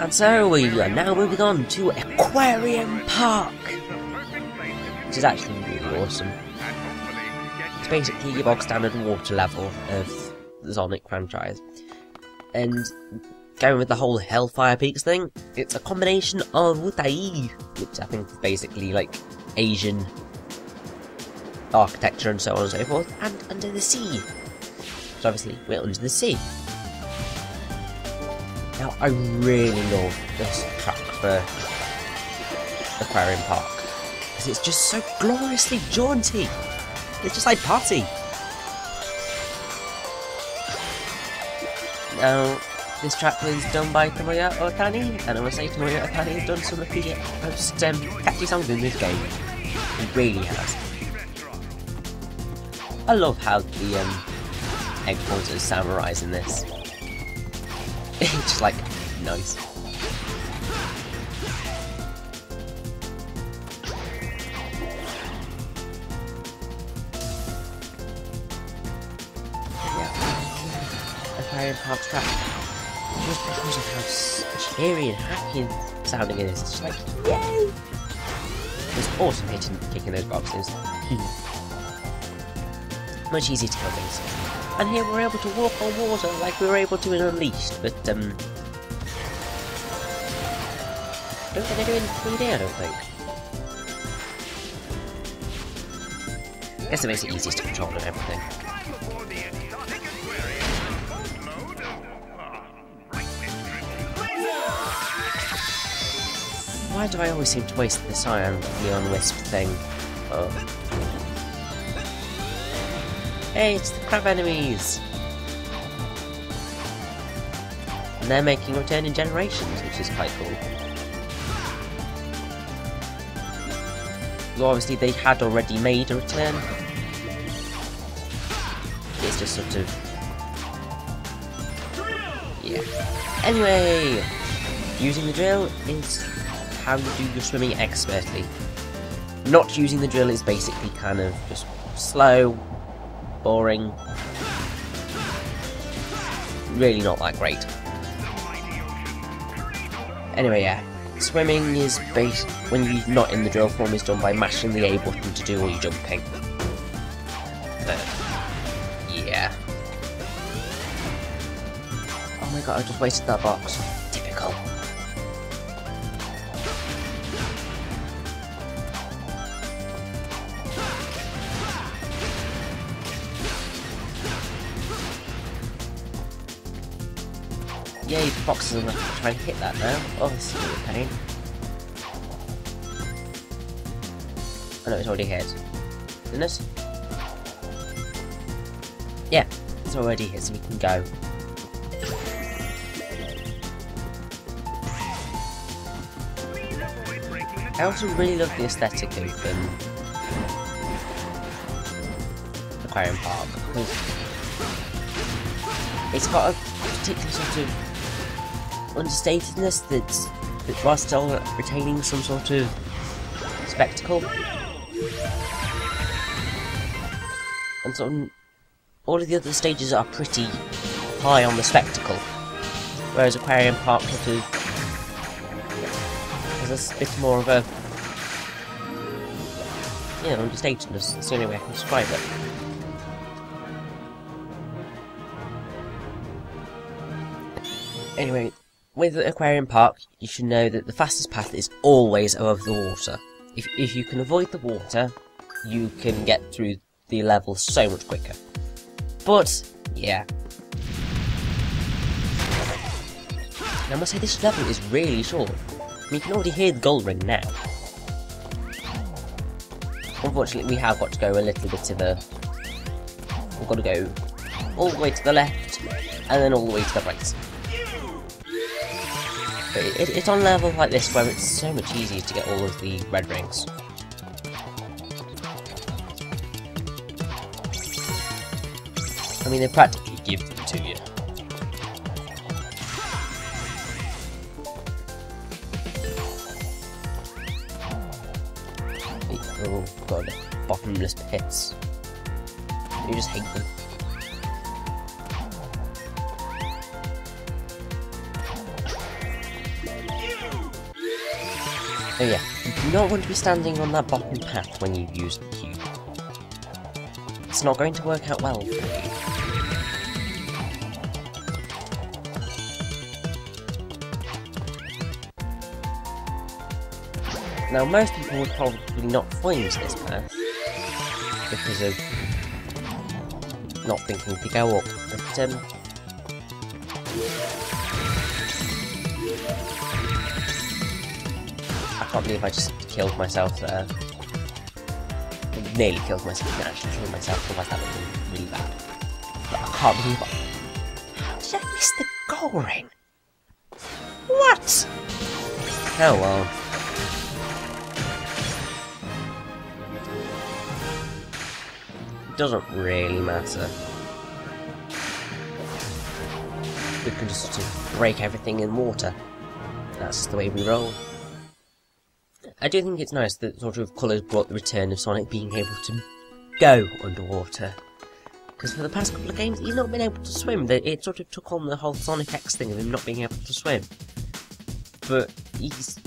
And so we are now moving on to Aquarium Park, which is actually really awesome. It's basically your bog standard water level of the Sonic franchise. And going with the whole Hellfire Peaks thing, it's a combination of Wutai, which I think is basically like Asian architecture and so on and so forth, and Under the Sea. So obviously we're under the sea. Now I really love this track for Aquarium Park, because it's just so gloriously jaunty. It's just like party. Now, this track was done by Tomoya Otani, and I must say Tomoya Otani has done some of the most catchy songs in this game. He really has. I love how the egg pointers samurais in this. It's just like nice. Aquarium Park track, just because of how cheery and happy sounding it is. It's just like, yay! It's awesome kicking those boxes. Much easier to kill things. And here we're able to walk on water like we were able to in Unleashed, but I don't think they do in 3D, I don't think. I guess it makes it easiest to control and everything. Why do I always seem to waste this iron neon wisp thing? Oh. Hey, it's the crab enemies! And they're making a return in generations, which is quite cool. Well, obviously they had already made a return. It's just sort of... yeah. Anyway! Using the drill is how you do your swimming expertly. Not using the drill is basically kind of just slow, boring, really not that great. Anyway, yeah, swimming is based when you're not in the drill form is done by mashing the A button to do all your jumping. Yeah. Oh my god, I just wasted that box. Typical. Yay, the boxes are enough to try and hit that now. Oh, this is a pain. Oh no, it's already hit. Isn't it? Yeah, it's already hit, so we can go. I also really love the aesthetic of Aquarium Park, because it's got a particular sort of understatedness that while still retaining some sort of spectacle. And sort of all of the other stages are pretty high on the spectacle, whereas Aquarium Park sort of has a bit more of a, you know, understatedness. That's the only way I can describe it. Anyway, with Aquarium Park, you should know that the fastest path is always above the water. If you can avoid the water, you can get through the level so much quicker. But, yeah. I must say, this level is really short. I mean, you can already hear the gold ring now. Unfortunately, we have got to go a little bit of a... we've got to go all the way to the left, and then all the way to the right. But it's on levels like this where it's so much easier to get all of the red rings. I mean, they practically give them to you. Oh god, bottomless pits. You just hate them. Oh yeah, you do not want to be standing on that bottom path when you use the cube. It's not going to work out well for you. Now, most people would probably not find this path because of not thinking to go up, but I can't believe I just killed myself there. Nearly killed myself, I didn't actually kill myself, otherwise that would have been really bad. But I can't believe how did I miss the goal ring? What? Oh well. It doesn't really matter. We can just sort of break everything in water. That's just the way we roll. I do think it's nice that sort of colours brought the return of Sonic being able to go underwater. Because for the past couple of games, he's not been able to swim. It sort of took on the whole Sonic X thing of him not being able to swim. But he's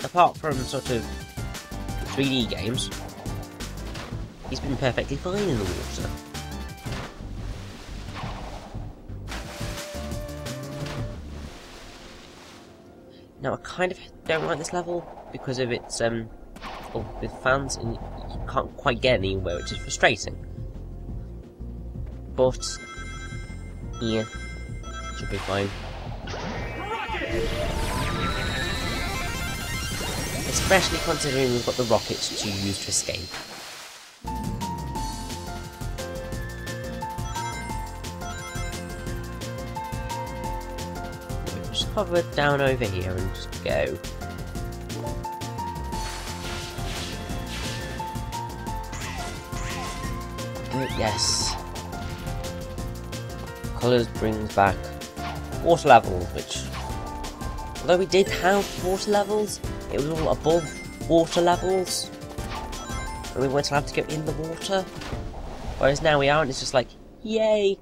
apart from sort of 3D games, he's been perfectly fine in the water. Now I kind of don't like this level because of its with fans, and you can't quite get anywhere, which is frustrating. But yeah, should be fine. Especially considering we've got the rockets to use to escape. Just hover down over here and just go. Yes. Colours brings back water levels, which, although we did have water levels, it was all above water levels, and we weren't allowed to go in the water. Whereas now we are, and it's just like, yay!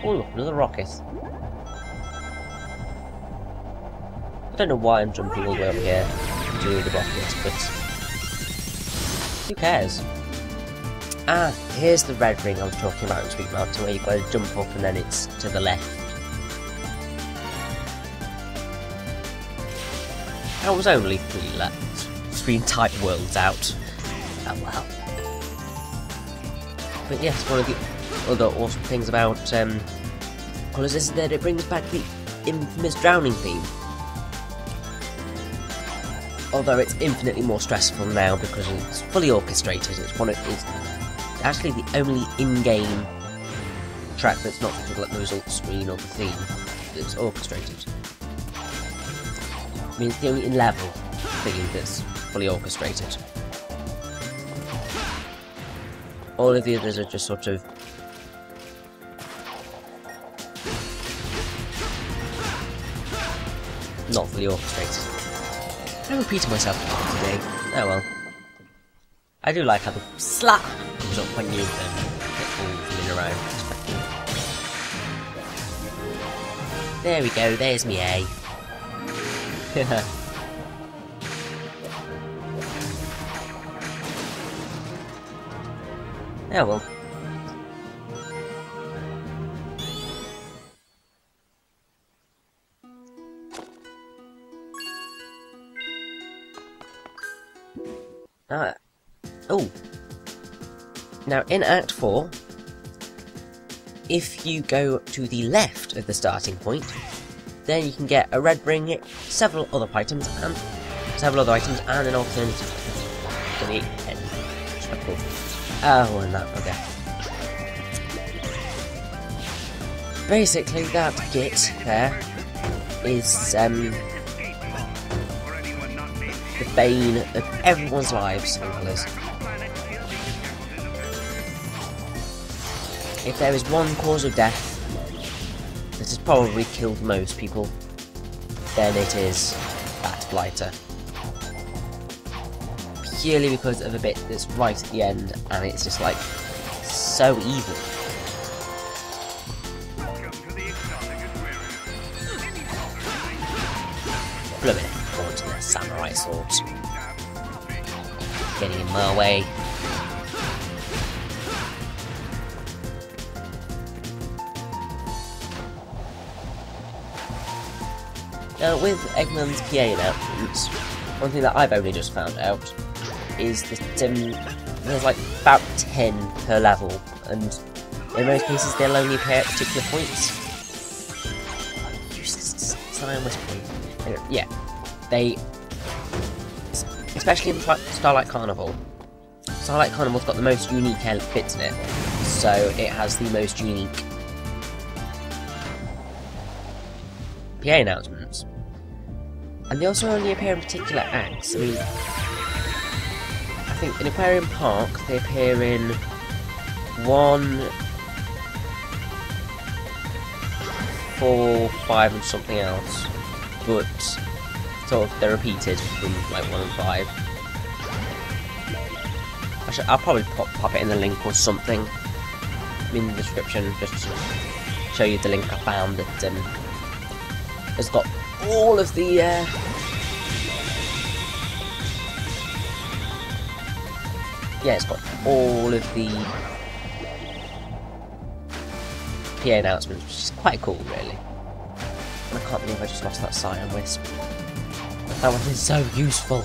Oh look, another rocket. I don't know why I'm jumping all the way up here to do the rockets, but who cares? Ah, here's the red ring I was talking about in Sweet Mountain, where you've got to jump up and then it's to the left. I was only three entire worlds out. Oh well. But yes, one of the other awesome things about Colours is that it brings back the infamous drowning theme. Although it's infinitely more stressful now because it's fully orchestrated. It's actually the only in-game track that's not sort of like the result screen or the theme that's orchestrated. I mean, it's the only in-level theme that's fully orchestrated. All of the others are just sort of not fully orchestrated. I'm repeating myself today. Oh well. I do like how the slap comes up when you get all in around. There we go, there's me A. Oh well. Oh. Now, in Act 4, if you go to the left of the starting point, then you can get a red ring, several other items, and an alternative to the end. Oh, and that, okay. Basically, that git there is, the bane of everyone's lives on Colours. If there is one cause of death that has probably killed most people, then it is that blighter. Purely because of a bit that's right at the end, and it's just like, so evil. blooming onto their samurai swords. Getting in my way. Now, with Eggman's PA announcements, one thing that I've only just found out is that there's like about 10 per level, and in most cases they'll only appear at particular points. Useless sign whispering. Anyway, yeah, they, especially in Starlight Carnival. Starlight Carnival's got the most unique bits in it, so it has the most unique PA announcements. And they also only appear in particular acts. I mean, I think in Aquarium Park they appear in 1, 4, 5 and something else. But sort of they're repeated from like 1 and 5. Actually, I'll probably pop it in the link or something in the description just to show you the link I found that has got all of the yeah, it's got all of the PA announcements, which is quite cool, really. And I can't believe I just lost that siren wisp. That one is so useful.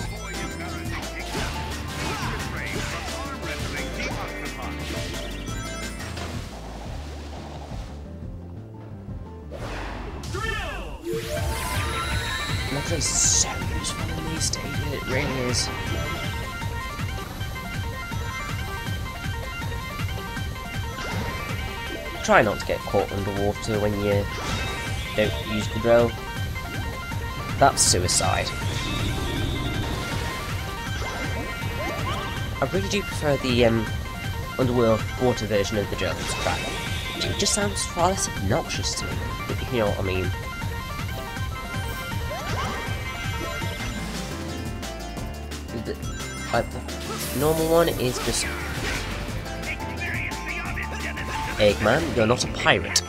That is so useful in these stages, it really is. Try not to get caught underwater when you don't use the drill. That's suicide. I really do prefer the underwater version of the drill to track. It just sounds far less obnoxious to me, if you know what I mean. The normal one is just Eggman, you're not a pirate.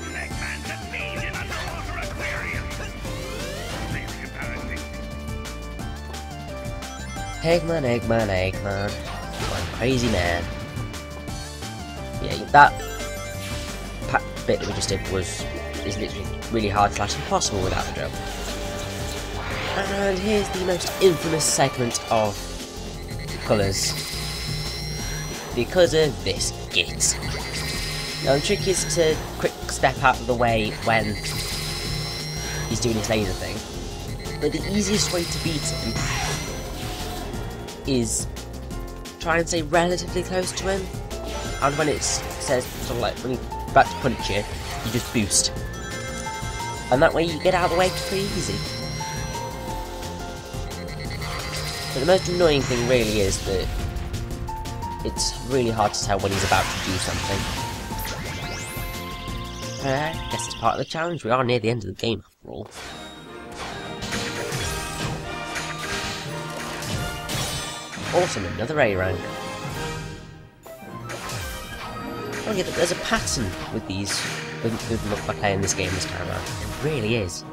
Eggman, Eggman, Eggman. I'm a crazy man. Yeah, that bit that we just did is literally really hard / impossible without the drill. And here's the most infamous segment of colours. Because of this git. Now the trick is to quick step out of the way when he's doing his laser thing. But the easiest way to beat him is try and stay relatively close to him. And when it says, sort of like, when he's about to punch you, you just boost. And that way you get out of the way pretty easy. But the most annoying thing really is that it's really hard to tell when he's about to do something. I guess it's part of the challenge. We are near the end of the game after all. Awesome, another A rank. Oh yeah, there's a pattern with these, with playing this game this time around. It really is.